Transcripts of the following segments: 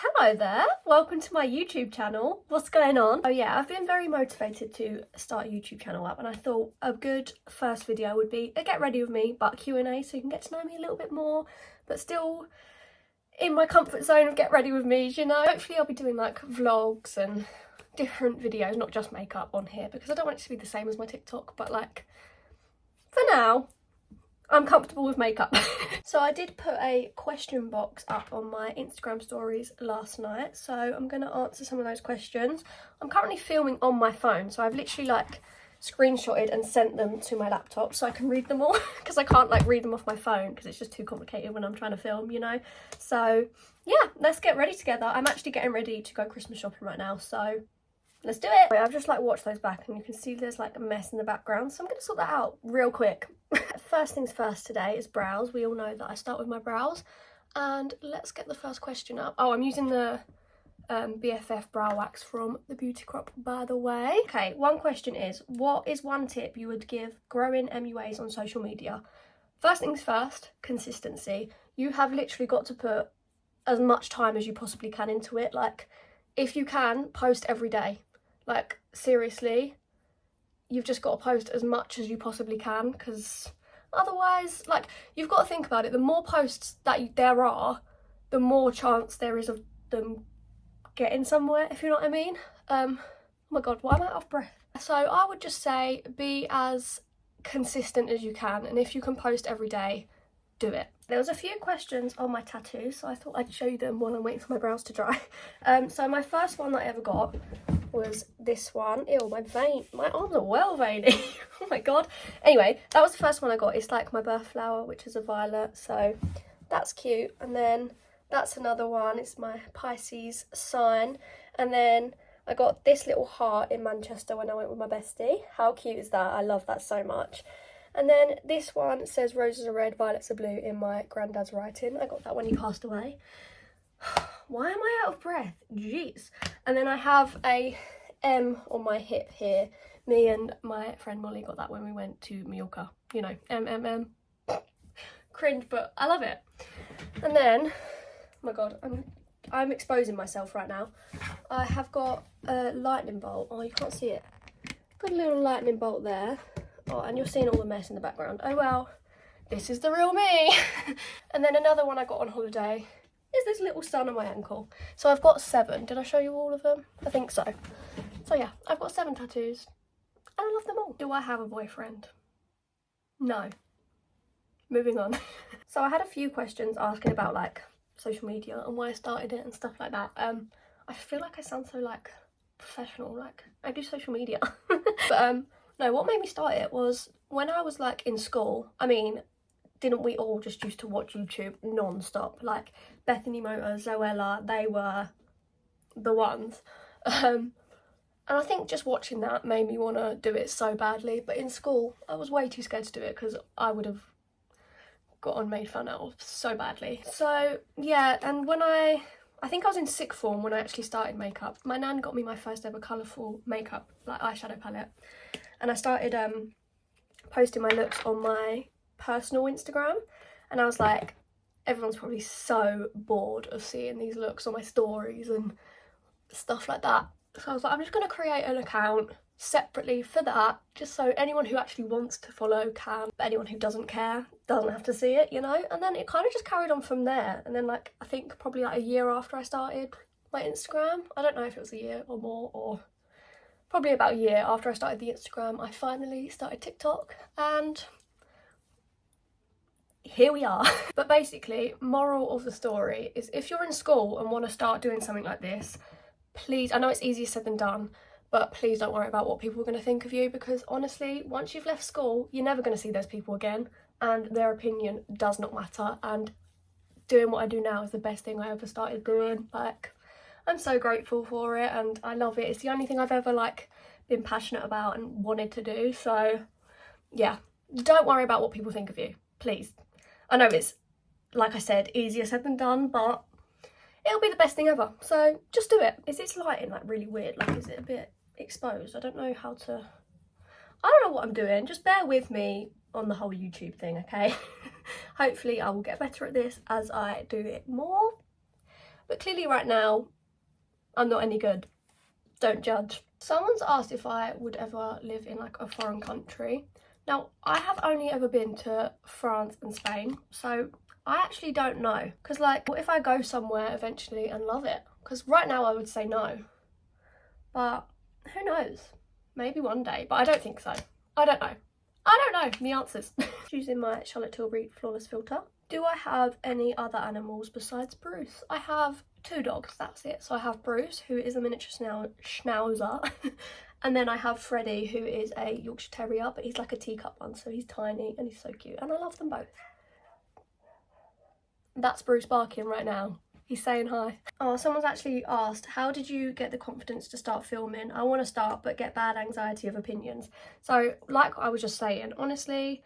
Hello there, welcome to my YouTube channel. What's going on? Oh yeah, I've been very motivated to start a YouTube channel up, and I thought a good first video would be a get ready with me but Q&A, so you can get to know me a little bit more but still in my comfort zone of get ready with me, you know. Hopefully I'll be doing like vlogs and different videos, not just makeup on here, because I don't want it to be the same as my TikTok, but like for now I'm comfortable with makeup. So I did put a question box up on my Instagram stories last night, so I'm going to answer some of those questions. I'm currently filming on my phone, so I've literally like screenshotted and sent them to my laptop so I can read them all, because I can't like read them off my phone because it's just too complicated when I'm trying to film, you know. So yeah, let's get ready together. I'm actually getting ready to go Christmas shopping right now, so let's do it. I've just like watched those back and you can see there's like a mess in the background, so I'm going to sort that out real quick. First things first today is brows. We all know that I start with my brows, and let's get the first question up. Oh, I'm using the BFF brow wax from the Beauty Crop, by the way. Okay, one question is, what is one tip you would give growing MUAs on social media? First things first, consistency. You have literally got to put as much time as you possibly can into it. Like, if you can, post every day. Like, seriously, you've just got to post as much as you possibly can, because otherwise, like, you've got to think about it. The more posts that there are, the more chance there is of them getting somewhere, if you know what I mean. Oh my god, why am I out of breath? So I would just say be as consistent as you can, and if you can post every day, do it. There was a few questions on my tattoos, so I thought I'd show you them while I'm waiting for my brows to dry. So my first one that I ever got was this one. Ew, my arms are well veiny. Oh my god. Anyway, that was the first one I got. It's like my birth flower, which is a violet, so that's cute. And then that's another one. It's my Pisces sign. And then I got this little heart in Manchester when I went with my bestie. How cute is that? I love that so much. And then this one says roses are red, violets are blue in my granddad's writing. I got that when he passed away. Why am I out of breath? Jeez. And then I have a M on my hip here. Me and my friend Molly got that when we went to Mallorca. You know, M. Cringe, but I love it. And then, oh my god, I'm exposing myself right now. I have got a lightning bolt. Oh, you can't see it. Got a little lightning bolt there. Oh, and you're seeing all the mess in the background. Oh well, this is the real me. And then another one I got on holiday is this little sun on my ankle. So I've got 7. Did I show you all of them? I think so. So yeah, I've got 7 tattoos and I love them all. Do I have a boyfriend? No. Moving on. So I had a few questions asking about like social media and why I started it and stuff like that. I feel like I sound so like professional, like I do social media. But no, what made me start it was when I was like in school. I mean, didn't we all just used to watch YouTube non-stop? Like Bethany Motor, Zoella, they were the ones. And I think just watching that made me want to do it so badly. But in school, I was way too scared to do it because I would have gotten made fun of so badly. So yeah, and when I think I was in 6th form when I actually started makeup. My nan got me my first ever colourful makeup, like eyeshadow palette. And I started posting my looks on my personal Instagram, and I was like, everyone's probably so bored of seeing these looks on my stories and stuff like that. So I was like, I'm just going to create an account separately for that, just so anyone who actually wants to follow can, but anyone who doesn't care doesn't have to see it, you know. And then it kind of just carried on from there. And then like I think probably like a year after I started my Instagram, I don't know if it was a year or more, or probably about a year after I started the Instagram, I finally started TikTok, and here we are. But basically, moral of the story is if you're in school and want to start doing something like this, please, I know it's easier said than done, but please don't worry about what people are going to think of you, because honestly, once you've left school, you're never going to see those people again, and their opinion does not matter. And doing what I do now is the best thing I ever started doing. Like, I'm so grateful for it and I love it. It's the only thing I've ever like been passionate about and wanted to do. So yeah, don't worry about what people think of you, please. I know it's, like I said, easier said than done, but it'll be the best thing ever. So just do it. Is this lighting like really weird? Like, is it a bit exposed? I don't know how to, I don't know what I'm doing. Just bear with me on the whole YouTube thing, okay? Hopefully I will get better at this as I do it more. but clearly right now I'm not any good. Don't judge. Someone's asked if I would ever live in like a foreign country. Now, I have only ever been to France and Spain, so I actually don't know. Because like, what if I go somewhere eventually and love it? Because right now I would say no. But who knows? Maybe one day, but I don't think so. I don't know. I don't know the answers. Using my Charlotte Tilbury Flawless Filter. Do I have any other animals besides Bruce? I have 2 dogs, that's it. So I have Bruce, who is a miniature schnauzer. And then I have Freddie, who is a Yorkshire Terrier, but he's like a teacup one, so he's tiny and he's so cute. And I love them both. That's Bruce barking right now. He's saying hi. Oh, someone's actually asked, how did you get the confidence to start filming? I want to start, but get bad anxiety of opinions. So, like I was just saying, honestly,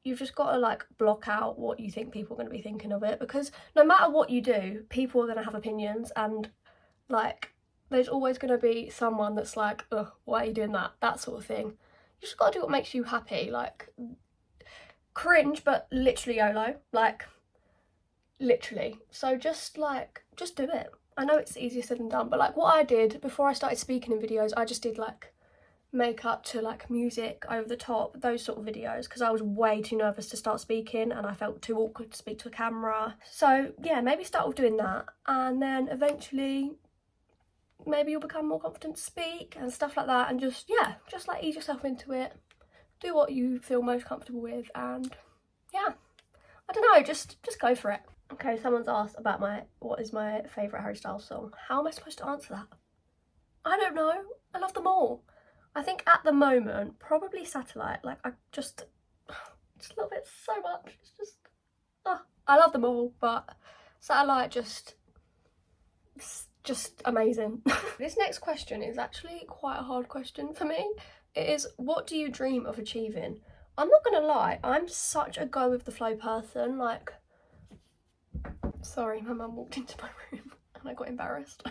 you've just got to like block out what you think people are going to be thinking of it, because no matter what you do, people are going to have opinions, and like there's always going to be someone that's like, ugh, why are you doing that? That sort of thing. You just got to do what makes you happy. Like, cringe, but literally YOLO. Like, literally. So just do it. I know it's easier said than done, but like what I did before I started speaking in videos, I just did like makeup to like music over the top, those sort of videos, because I was way too nervous to start speaking and I felt too awkward to speak to a camera. So yeah, maybe start with doing that, and then eventually maybe you'll become more confident to speak and stuff like that, and just like ease yourself into it, do what you feel most comfortable with, and yeah, I don't know, just go for it. Okay, someone's asked about what is my favourite Harry Styles song. How am I supposed to answer that? I don't know. I love them all. I think at the moment, probably Satellite. Like, I just love it so much. It's just, I love them all, but Satellite just amazing. This next question is actually quite a hard question for me. It is, what do you dream of achieving? I'm not gonna lie, I'm such a go with the flow person. Like, sorry, my mum walked into my room and I got embarrassed.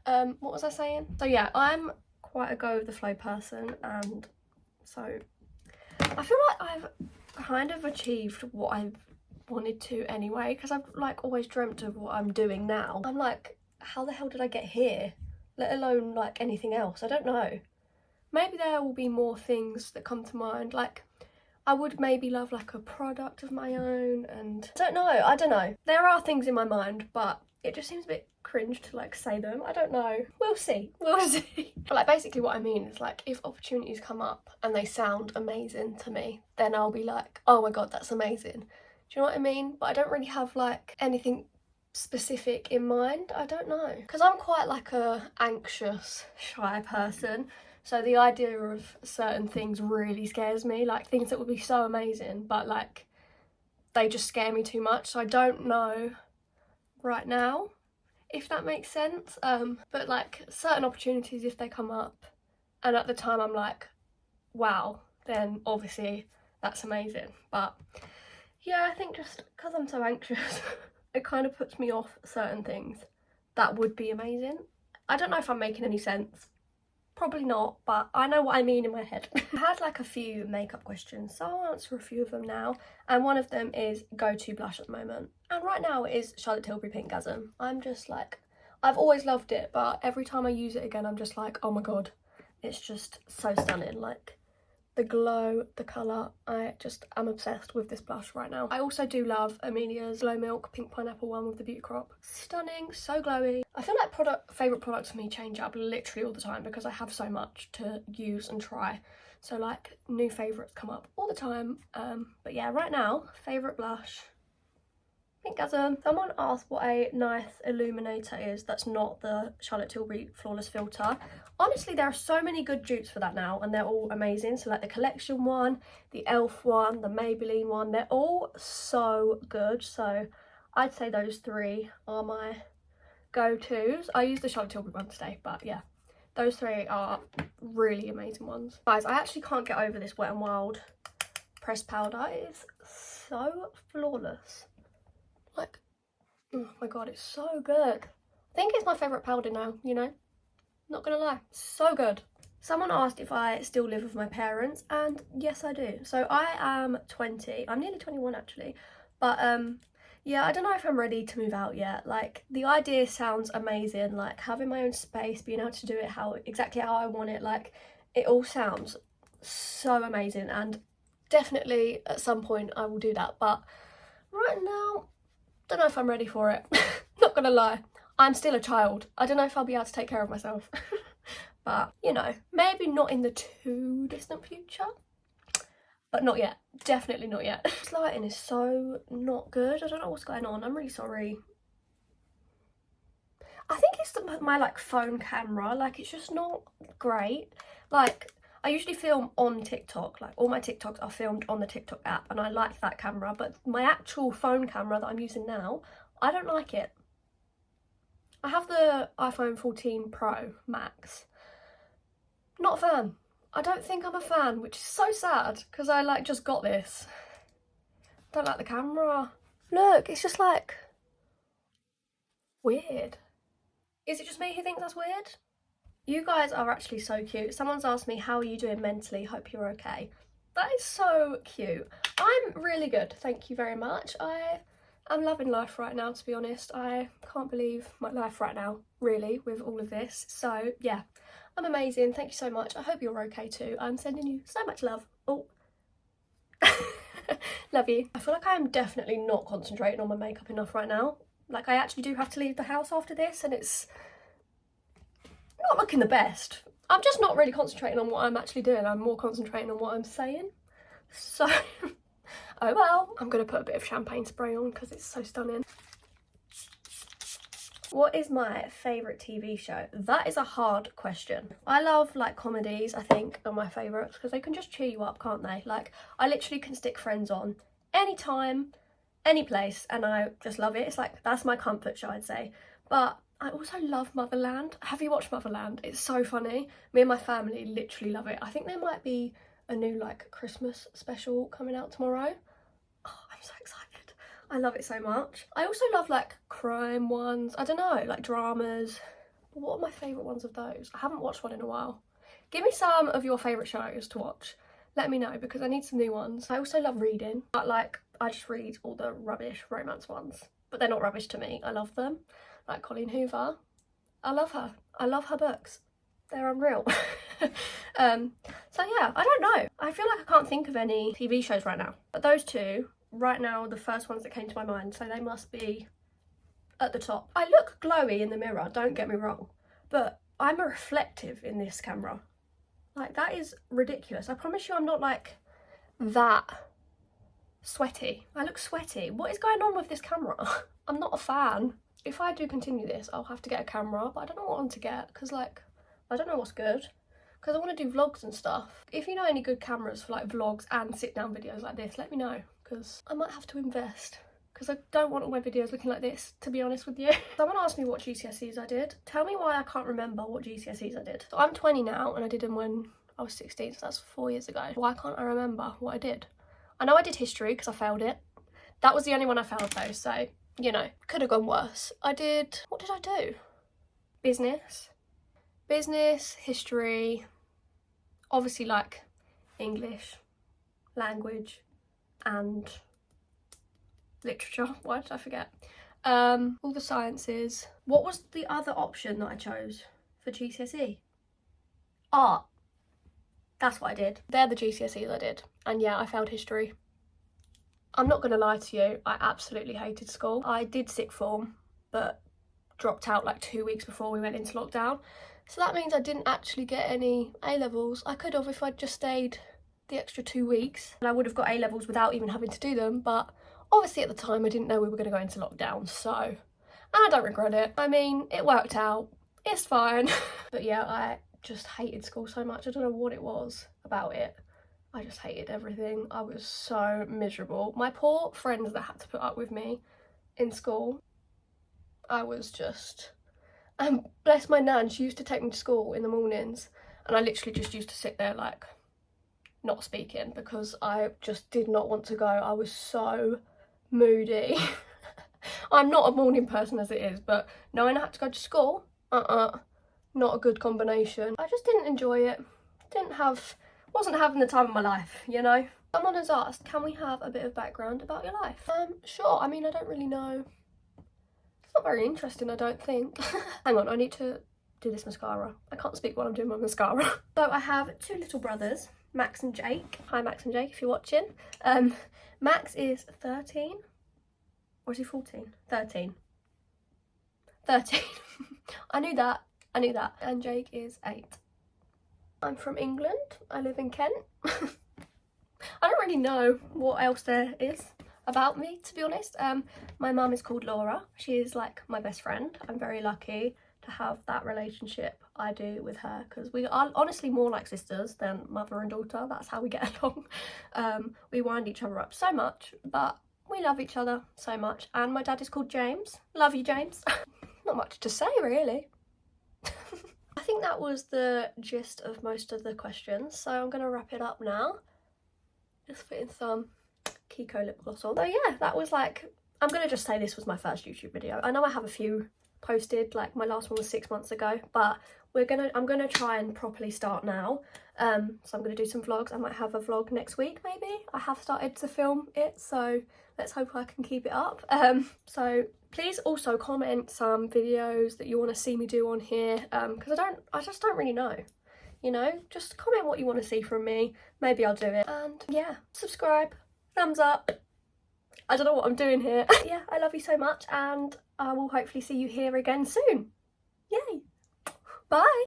What was I saying? So yeah, I'm quite a go with the flow person, and so I feel like I've kind of achieved what I've wanted to anyway, because I've like always dreamt of what I'm doing now. I'm like, how the hell did I get here? Let alone like anything else. I don't know. Maybe there will be more things that come to mind. Like, I would maybe love like a product of my own, and I don't know. There are things in my mind, but it just seems a bit cringe to like say them. I don't know. We'll see. But like basically what I mean is like, if opportunities come up and they sound amazing to me, then I'll be like, oh my god, that's amazing. Do you know what I mean? But I don't really have like anything specific in mind. I don't know. Because I'm quite like a anxious, shy person. So the idea of certain things really scares me, like things that would be so amazing, but like they just scare me too much. So I don't know right now, if that makes sense. But like certain opportunities, if they come up and at the time I'm like, wow, then obviously that's amazing. But yeah, I think just because I'm so anxious, it kind of puts me off certain things that would be amazing. I don't know if I'm making any sense. Probably not, but I know what I mean in my head. I had like a few makeup questions, so I'll answer a few of them now. And one of them is go-to blush at the moment. And right now it is Charlotte Tilbury Pinkgasm. I'm just like, I've always loved it, but every time I use it again, I'm just like, oh my god, it's just so stunning. Like, the glow, the colour, I'm obsessed with this blush right now. I also do love Amelia's Glow Milk Pink Pineapple one with the Beauty Crop. Stunning, so glowy. I feel like favourite products for me change up literally all the time because I have so much to use and try. So like, new favourites come up all the time. But yeah, right now, favourite blush, Pinkgasm. Someone asked what a nice illuminator is that's not the Charlotte Tilbury Flawless Filter. Honestly, there are so many good dupes for that now, and they're all amazing. So like the Collection one, the e.l.f. one, the Maybelline one, they're all so good. So I'd say those 3 are my go-tos. I use the Charlotte Tilbury one today, but yeah, those 3 are really amazing ones. Guys, I actually can't get over this Wet n Wild pressed powder. It is so flawless. Like, oh my god, it's so good. I think it's my favourite powder now, you know? Not gonna lie, so good. Someone asked if I still live with my parents, and yes I do. So I am 20, I'm nearly 21 actually, but Yeah, I don't know if I'm ready to move out yet. Like, the idea sounds amazing, like having my own space, being able to do it exactly how I want it, like it all sounds so amazing, and definitely at some point I will do that, but right now, don't know if I'm ready for it. Not gonna lie, I'm still a child. I don't know if I'll be able to take care of myself. But, you know, maybe not in the too distant future. But not yet. Definitely not yet. This lighting is so not good. I don't know what's going on. I'm really sorry. I think it's my like phone camera. Like, it's just not great. Like, I usually film on TikTok. Like, all my TikToks are filmed on the TikTok app, and I like that camera. But my actual phone camera that I'm using now, I don't like it. I have the iPhone 14 Pro Max. Not a fan. I don't think I'm a fan, which is so sad because I like just got this. Don't like the camera. Look, it's just like weird. Is it just me who thinks that's weird? You guys are actually so cute. Someone's asked me, how are you doing mentally? Hope you're okay. That is so cute. I'm really good, thank you very much. I'm loving life right now, to be honest. I can't believe my life right now, really, with all of this. So yeah, I'm amazing. Thank you so much. I hope you're okay too. I'm sending you so much love. Oh. Love you. I feel like I am definitely not concentrating on my makeup enough right now. Like, I actually do have to leave the house after this, and it's not looking the best. I'm just not really concentrating on what I'm actually doing. I'm more concentrating on what I'm saying. So, oh well. I'm gonna put a bit of champagne spray on because it's so stunning. What is my favourite TV show? That is a hard question. I love like comedies, I think, are my favourites because they can just cheer you up, can't they? Like, I literally can stick Friends on anytime, any place, and I just love it. It's like, that's my comfort show, I'd say. But I also love Motherland. Have you watched Motherland? It's so funny. Me and my family literally love it. I think there might be a new like Christmas special coming out tomorrow. Oh, I'm so excited. I love it so much. I also love like crime ones. I don't know, like dramas. What are my favourite ones of those? I haven't watched one in a while. Give me some of your favourite shows to watch. Let me know because I need some new ones. I also love reading, but like I just read all the rubbish romance ones. But they're not rubbish to me. I love them. Like Colleen Hoover. I love her. I love her books. They're unreal. So yeah, I don't know. I feel like I can't think of any TV shows right now. But those two, right now, the first ones that came to my mind, so they must be at the top. I look glowy in the mirror, don't get me wrong, but I'm a reflective in this camera. Like, that is ridiculous. I promise you I'm not like that sweaty. I look sweaty. What is going on with this camera? I'm not a fan. If I do continue this, I'll have to get a camera, but I don't know what one to get because like, I don't know what's good. Because I want to do vlogs and stuff. If you know any good cameras for like vlogs and sit down videos like this, let me know. Because I might have to invest. Because I don't want all my videos looking like this, to be honest with you. Someone asked me what GCSEs I did. Tell me why I can't remember what GCSEs I did. So I'm 20 now and I did them when I was 16, so that's 4 years ago. Why can't I remember what I did? I know I did history because I failed it. That was the only one I failed though, so, you know, could have gone worse. What did I do? Business, history, obviously like English, language, and literature. Why did I forget? All the sciences. What was the other option that I chose for GCSE? Art. That's what I did. They're the GCSEs I did. And yeah, I failed history. I'm not gonna lie to you, I absolutely hated school. I did sixth form, but dropped out like 2 weeks before we went into lockdown. So that means I didn't actually get any A-levels. I could have if I'd just stayed the extra 2 weeks, and I would have got A-levels without even having to do them, but obviously at the time I didn't know we were going to go into lockdown, so, and I don't regret it. I mean, it worked out, it's fine. But yeah, I just hated school so much. I don't know what it was about it. I just hated everything. I was so miserable. My poor friends that had to put up with me in school, I was just, and bless my nan, she used to take me to school in the mornings, and I literally just used to sit there like not speaking because I just did not want to go. I was so moody. I'm not a morning person as it is, but knowing I had to go to school, not a good combination. I just didn't enjoy it. Wasn't having the time of my life, you know? Someone has asked, can we have a bit of background about your life? Sure. I mean, I don't really know. It's not very interesting, I don't think. Hang on, I need to do this mascara. I can't speak while I'm doing my mascara. So I have two little brothers, Max and Jake. Hi Max and Jake, if you're watching. Max is 13. Or is he 14? 13. 13. I knew that. And Jake is 8. I'm from England. I live in Kent. I don't really know what else there is about me, to be honest. My mum is called Laura. She is like my best friend. I'm very lucky to have that relationship I do with her, because we are honestly more like sisters than mother and daughter. That's how we get along. We wind each other up so much, but we love each other so much. And my dad is called James. Love you, James. Not much to say, really. I think that was the gist of most of the questions, so I'm going to wrap it up now. Just putting some Kiko lip gloss on. So yeah, that was like, I'm going to just say this was my first YouTube video. I know I have a few posted, like my last one was 6 months ago, but I'm gonna try and properly start now. So I'm gonna do some vlogs. I might have a vlog next week, maybe. I have started to film it, so let's hope I can keep it up. So please also comment some videos that you want to see me do on here, because I just don't really know, you know. Just comment what you want to see from me, maybe I'll do it. And yeah, subscribe, thumbs up. I don't know what I'm doing here. Yeah, I love you so much, and I will hopefully see you here again soon. Yay! Bye!